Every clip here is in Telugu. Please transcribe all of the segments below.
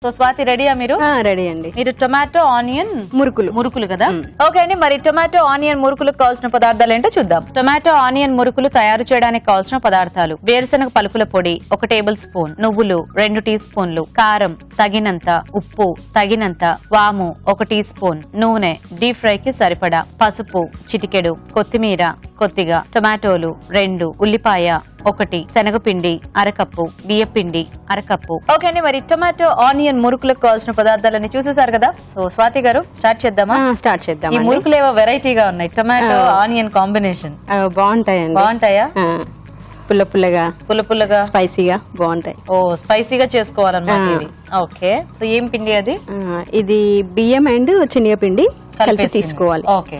సో స్వాతి రెడీయా మీరు? రెడీ అండి. మీరు టొమాటో ఆనియన్ మురుకులు కదా? ఓకే అండి. మరి టొమాటో ఆనియన్ మురుకులకు కావాల్సిన పదార్థాలు ఏంటో చూద్దాం. టొమాటో ఆనియన్ మురుకులు తయారు చేయడానికి కావాల్సిన పదార్థాలు: వేరుశనగ పలుకుల పొడి 1 టేబుల్ స్పూన్, నువ్వులు 2 టీ స్పూన్లు, కారం తగినంత, ఉప్పు తగినంత, వాము 1 టీ స్పూన్, నూనె డీప్ ఫ్రై కి సరిపడా, పసుపు చిటికెడు, కొత్తిమీర కొద్దిగా, టొమాటోలు 2, ఉల్లిపాయ 1, శనగపిండి అరకప్పు, బియ్యపిండి అరకప్పు. ఓకే అండి. మరి టొమాటో ఆనియన్ మురుకులకు కావాల్సిన పదార్థాలన్నీ చూసేసారు కదా? సో స్వాతి గారు స్టార్ట్ చేద్దామా? స్టార్ట్ చేద్దాం. ఈ మురుకులు ఏవో వెరైటీగా ఉన్నాయి. టొమాటో ఆనియన్ కాంబినేషన్ బాగుంటాయండి. బాగుంటాయా? పుల్లగా స్పైసీగా బాగుంటాయి. ఓ స్పైసీగా చేసుకోవాలన్నమాట ఇది. ఓకే. సో ఏం పిండి అది? ఇది బియ్యం అండ్ శనగపిండి కలిపి తీసుకోవాలి. Okay.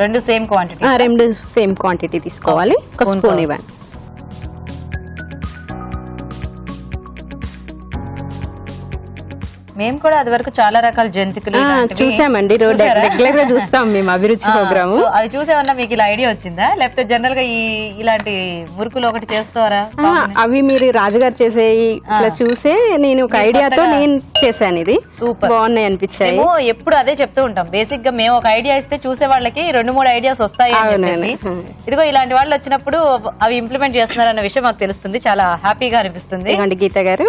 2 same quantity? 2 same quantity తీసుకోవాలి. ఒక స్పూన్ ఇవ్వండి. మేము కూడా అది వరకు చాలా రకాల జంతికలు చూసామండి. రెగ్యులర్ గా చూస్తాం మేము అభిరుచి ప్రోగ్రామ్. అవి చూసేవన్నా మీకు ఇలా ఐడియా వచ్చిందా, లేకపోతే జనరల్ గా ఇలాంటి మురుకులు ఒకటి చేస్తారా? అవి మీరు రాజుగారు చేసే ఇట్లా చూసే నేను ఒక ఐడియాతో నేను చేశాను. ఇది సూపర్ బాగున్నాయి అనిపించాయి. ఎప్పుడు అదే చెప్తూ ఉంటాం. బేసిక్ గా మేము ఒక ఐడియా ఇస్తే చూసే వాళ్ళకి 2-3 ఐడియాస్ వస్తాయి. ఇదిగో ఇలాంటి వాళ్ళు వచ్చినప్పుడు అవి ఇంప్లిమెంట్ చేస్తున్నారన్న విషయం మాకు తెలుస్తుంది. చాలా హ్యాపీగా అనిపిస్తుంది. గీత గారు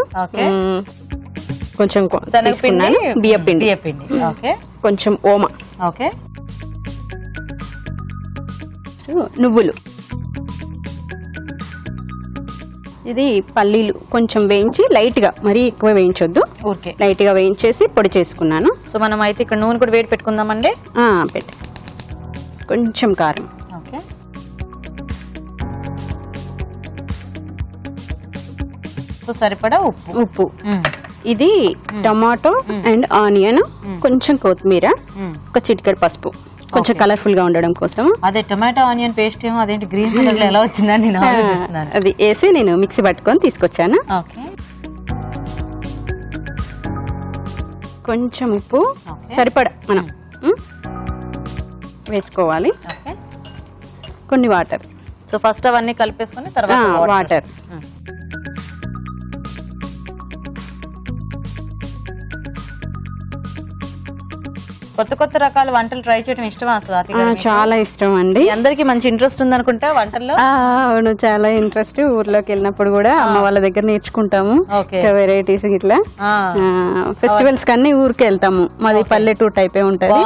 కొంచెం బియ్యపిండి, కొంచెం ఓమ, నువ్వులు, ఇది పల్లీలు కొంచెం వేయించి లైట్ గా, మరీ ఎక్కువ వేయించొద్దు, లైట్ గా వేయించేసి పొడి చేసుకున్నాను. సో మనం అయితే ఇక్కడ నూనె కూడా వేడి పెట్టుకుందామండి. పెట్టి కొంచెం కారం, సో సరిపడా ఉప్పు. ఇది టమాటో అండ్ ఆనియన్, కొంచెం కొత్తిమీర, ఒక చిటికెడు పసుపు, కొంచెం కలర్ఫుల్ గా ఉండడం కోసం. అదే టమాటో ఆనియన్ పేస్ట్ ఏమో అదేంటి గ్రీన్ కలర్ లో ఎలా వచ్చిందని నేను ఆలోచిస్తున్నాను. అది వేసి నేను మిక్సీ పట్టుకొని తీసుకొచ్చాను. కొంచెం ఉప్పు సరిపడా మనం వేసుకోవాలి. కొన్ని వాటర్. సో ఫస్ట్ అవన్నీ కలిపేసుకుని తర్వాత వాటర్. కొత్త రకాల వంటలు ట్రై చేయడం ఇష్టమా స్వాతి గారు? చాలా ఇష్టం అండి. అందరికి మంచి ఇంట్రెస్ట్ ఉంది అనుకుంటా వంటల్లో. అవును, చాలా ఇంట్రెస్ట్. ఊర్లోకి వెళ్ళినప్పుడు కూడా అమ్మ వాళ్ళ దగ్గర నేర్చుకుంటాము వెరైటీస్. ఇట్లా ఫెస్టివల్స్ కన్నీ ఊరికి వెళ్తాము. మాది పల్లెటూరు టైప్ ఉంటుంది.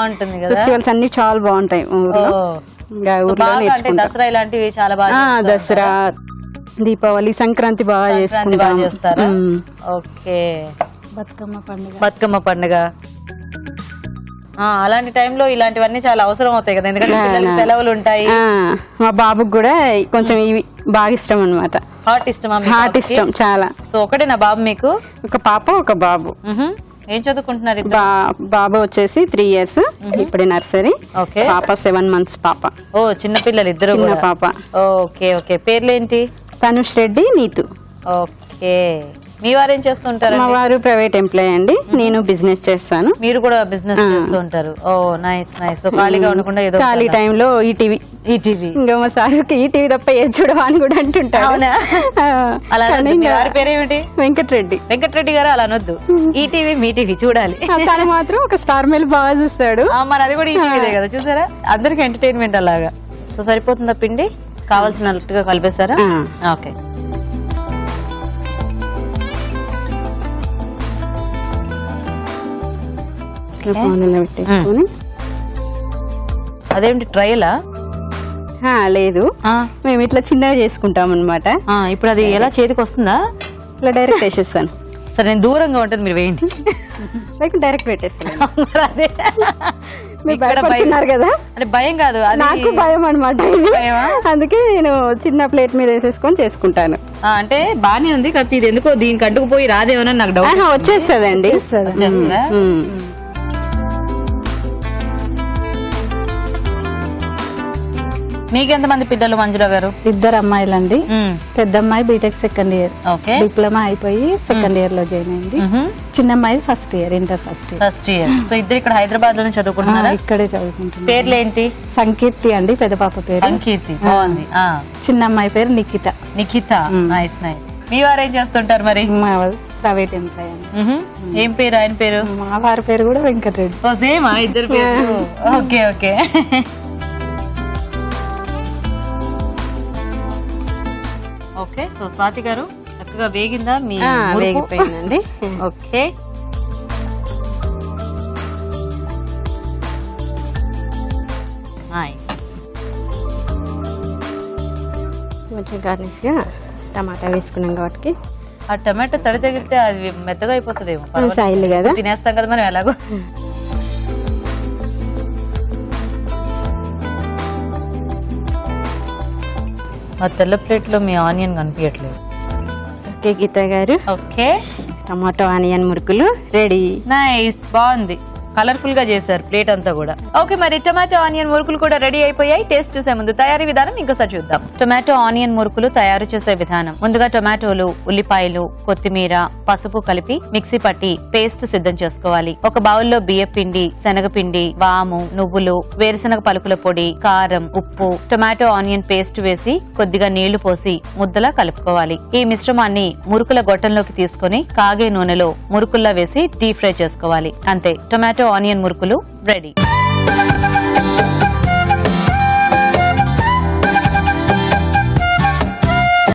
ఫెస్టివల్స్ అన్ని చాలా బాగుంటాయి ఊర్లో. దసరా ఇలాంటివి చాలా బాగా. దసరా, దీపావళి, సంక్రాంతి బాగా చేస్తారు. ఓకే. బతుకమ్మ పండుగ అలాంటి టైంలో ఇలాంటివన్నీ చాలా అవసరం అవుతాయి కదా, ఎందుకంటే పిల్లలకి సెలవులు ఉంటాయి. మా బాబుకి కూడా కొంచెం ఇవి బాగా ఇష్టం అనమాట. హాట్ ఇష్టమా? హాట్ ఇష్టం చాలా. సో ఒకటే నా బాబు మీకు? ఒక పాప ఒక బాబు. ఏం చదువుకుంటున్నారు? బాబు వచ్చేసి 3 years, ఇప్పుడే నర్సరీ. పాప 7 months పాప. ఓ చిన్న పిల్లలు ఇద్దరు పాప. Okay okay. పేర్లేంటి? తనుష్ రెడ్డి, నీతు. ఓకే. మీ వారు ఏం చేస్తుంటారు? మా వారు ప్రైవేట్ ఎంప్లాయ్ అండి. నేను బిజినెస్ చేస్తాను. మీరు కూడా బిజినెస్ చేస్తూ ఉంటారు? ఓ నైస్ నైస్. ఖాళీగా ఉండకుండా ఏదో ఖాళీ టైంలో ఈటీవీ ఇంకా మా సార్కి ఈటీవీ తప్ప ఏది చూడవా అని కూడా అంటుంటారు. అలా వారి పేరేమిటి? వెంకటరెడ్డి. వెంకటరెడ్డి గారు అలా అనొద్దు, ఈటీవీ మీ టీవీ చూడాలి. తను మాత్రం ఒక స్టార్ మేల్ బాగా చూస్తాడు. మరి అది కూడా ఈటీవీదే కదా, చూసారా? అందరికి ఎంటర్టైన్మెంట్ అలాగా. సో సరిపోతుందా పిండి? కావాల్సినట్టుగా కలిపేశారా? ఓకే. అదేంటి ట్రయలా? లేదు, మేము ఇట్లా చిన్నగా చేసుకుంటాం అనమాట. ఇప్పుడు అది ఎలా చేతికి వస్తుందా? ఇట్లా డైరెక్ట్ వేసేస్తాను. సరే నేను దూరంగా ఉంటాను, మీరు వేయండి. డైరెక్ట్ పెట్టేస్తాను. అదే భయపడుతున్నారు కదా? అంటే భయం కాదు, నాకు భయం అనమాట. అందుకే నేను చిన్న ప్లేట్ మీద వేసేసుకొని చేసుకుంటాను. అంటే బానే ఉంది కదా, ఇది ఎందుకో దీనికి అడ్డుకుపోయి రాదేమో నాకు డౌట్. వచ్చేస్తుందండి. మీకెంతమంది పిల్లలు మంజుల గారు? 2 అమ్మాయిలండి. పెద్ద అమ్మాయి బీటెక్ 2nd year, డిప్లొమా అయిపోయి 2nd year లో జాయిన్ అయింది. చిన్న అమ్మాయి first year, inter first year. So ఇద్దరు ఇక్కడ హైదరాబాద్ లోనే చదువుకుంటున్నారా? ఇక్కడే చదువుకుంటున్నారు. పేర్లేంటి? సంకీర్తి అండి పెద్ద పాప పేరు. సంకీర్తి, బాగుంది. చిన్న అమ్మాయి పేరు నిఖిత. Nikhita, nice nice. మీ వారు ఏం చేస్తుంటారు మరి? ప్రైవేట్ ఎంప్లాయ్ అండి. ఏం పేరు ఆయన పేరు? మా వారి పేరు కూడా వెంకటరెడ్డి. ఓ సేమా ఇద్దరు పేరు? Okay okay. Okay so Swathi గారు చక్కగా వేగిందా మీ వేగిపోయిందండి. Okay nice. కొంచెం గార్నిష్ గా టమాటా వేసుకున్నాం కాబట్టి ఆ టమాటో తడి తగిలితే అది మెత్తగా అయిపోతుందేమో. సాయిల్ కదా తినేస్తాం కదా మనం ఎలాగో. ఆ తెల్ల ప్లేట్ లో మీ ఆనియన్ కనిపించట్లేదు. ఓకే గీత గారు. ఓకే టమాటో ఆనియన్ మురుకులు రెడీ. నైస్ బాగుంది. కలర్ఫుల్ గా చేశారు ప్లేట్ అంతా కూడా. ఓకే మరి టొమాటో ఆనియన్ మురుకులు కూడా రెడీ అయిపోయాయి. టేస్ట్ చూసే ముందు తయారీ విధానం ఇంకోసారి చూద్దాం. టొమాటో ఆనియన్ మురుకులు తయారు చేసే విధానం. ముందుగా టొమాటోలు, ఉల్లిపాయలు, కొత్తిమీర, పసుపు కలిపి మిక్సీ పట్టి పేస్ట్ సిద్ధం చేసుకోవాలి. ఒక బౌల్లో బియ్య పిండి, శనగపిండి, వాము, నువ్వులు, వేరుశనగ పలుకుల పొడి, కారం, ఉప్పు, టొమాటో ఆనియన్ పేస్ట్ వేసి కొద్దిగా నీళ్లు పోసి ముద్దలా కలుపుకోవాలి. ఈ మిశ్రమాన్ని మురుకుల గొట్టంలోకి తీసుకుని కాగే నూనెలో మురుకుల్లా వేసి డీప్ ఫ్రై చేసుకోవాలి. అంతే, టొమాటో ఆనియన్ మురుకులు రెడీ.